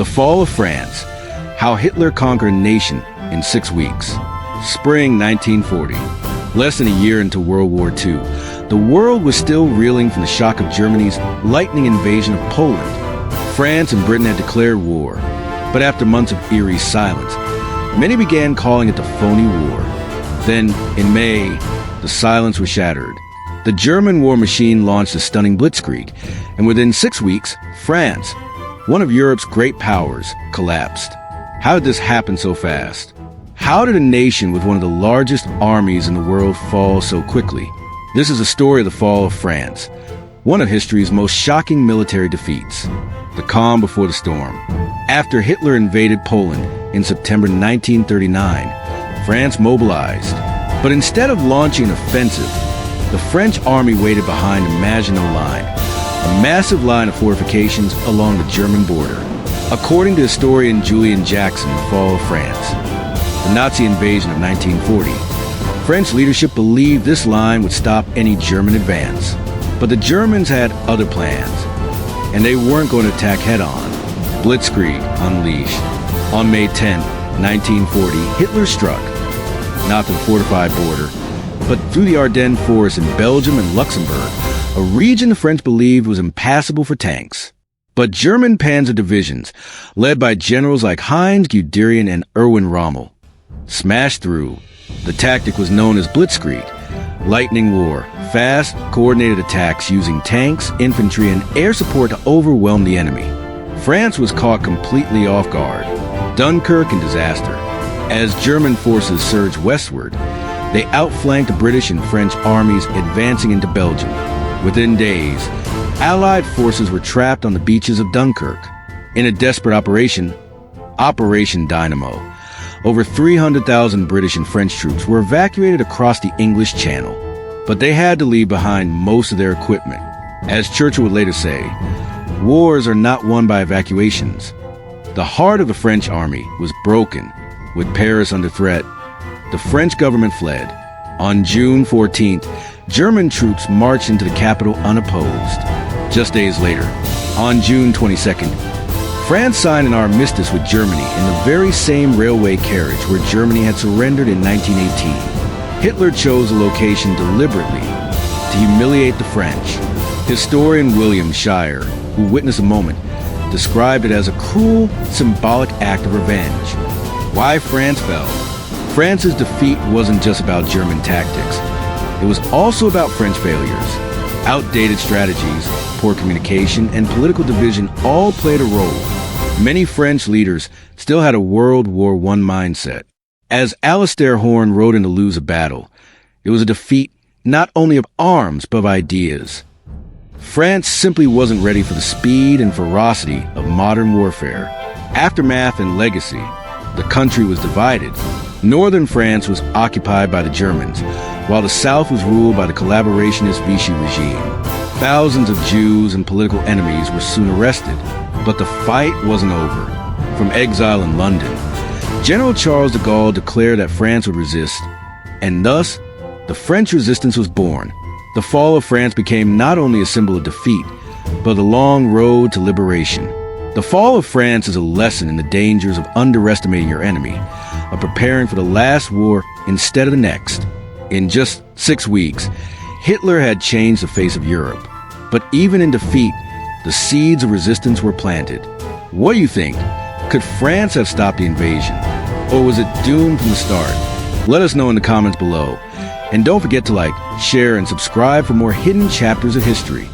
The Fall of France, How Hitler Conquered a Nation in 6 Weeks. Spring 1940. Less than a year into World War II, the world was still reeling from the shock of Germany's lightning invasion of Poland. France and Britain had declared war, but after months of eerie silence, many began calling it the Phoney War. Then, in May, the silence was shattered. The German war machine launched a stunning Blitzkrieg, and within 6 weeks, France, one of Europe's great powers, collapsed. How did this happen so fast? How did a nation with one of the largest armies in the world fall so quickly? This is a story of the fall of France, one of history's most shocking military defeats. The calm before the storm. After Hitler invaded Poland in September 1939, France mobilized. But instead of launching an offensive, the French army waited behind the Maginot Line, a massive line of fortifications along the German border. According to historian Julian Jackson, The Fall of France, the Nazi invasion of 1940, French leadership believed this line would stop any German advance. But the Germans had other plans, and they weren't going to attack head-on. Blitzkrieg unleashed. On May 10, 1940, Hitler struck, not to the fortified border, but through the Ardennes forests in Belgium and Luxembourg, a region the French believed was impassable for tanks. But German panzer divisions, led by generals like Heinz Guderian and Erwin Rommel, smashed through. The tactic was known as Blitzkrieg, lightning war, fast, coordinated attacks using tanks, infantry, and air support to overwhelm the enemy. France was caught completely off guard. Dunkirk and disaster. As German forces surged westward, they outflanked the British and French armies advancing into Belgium. Within days, Allied forces were trapped on the beaches of Dunkirk. In a desperate operation, Operation Dynamo, over 300,000 British and French troops were evacuated across the English Channel. But they had to leave behind most of their equipment. As Churchill would later say, wars are not won by evacuations. The heart of the French army was broken. With Paris under threat, the French government fled. On June 14th, German troops marched into the capital unopposed. Just days later, on June 22nd, France signed an armistice with Germany in the very same railway carriage where Germany had surrendered in 1918. Hitler chose a location deliberately to humiliate the French. Historian William Shire, who witnessed the moment, described it as a cruel, symbolic act of revenge. Why France fell? France's defeat wasn't just about German tactics. It was also about French failures. Outdated strategies, poor communication, and political division all played a role. Many French leaders still had a World War I mindset. As Alistair Horn wrote in To Lose a Battle, it was a defeat not only of arms, but of ideas. France simply wasn't ready for the speed and ferocity of modern warfare. Aftermath and legacy. The country was divided. Northern France was occupied by the Germans, while the South was ruled by the collaborationist Vichy regime. Thousands of Jews and political enemies were soon arrested, but the fight wasn't over. From exile in London, General Charles de Gaulle declared that France would resist, and thus, the French resistance was born. The fall of France became not only a symbol of defeat, but a long road to liberation. The fall of France is a lesson in the dangers of underestimating your enemy, of preparing for the last war instead of the next. In just 6 weeks, Hitler had changed the face of Europe. But even in defeat, the seeds of resistance were planted. What do you think? Could France have stopped the invasion? Or was it doomed from the start? Let us know in the comments below. And don't forget to like, share, and subscribe for more hidden chapters of history.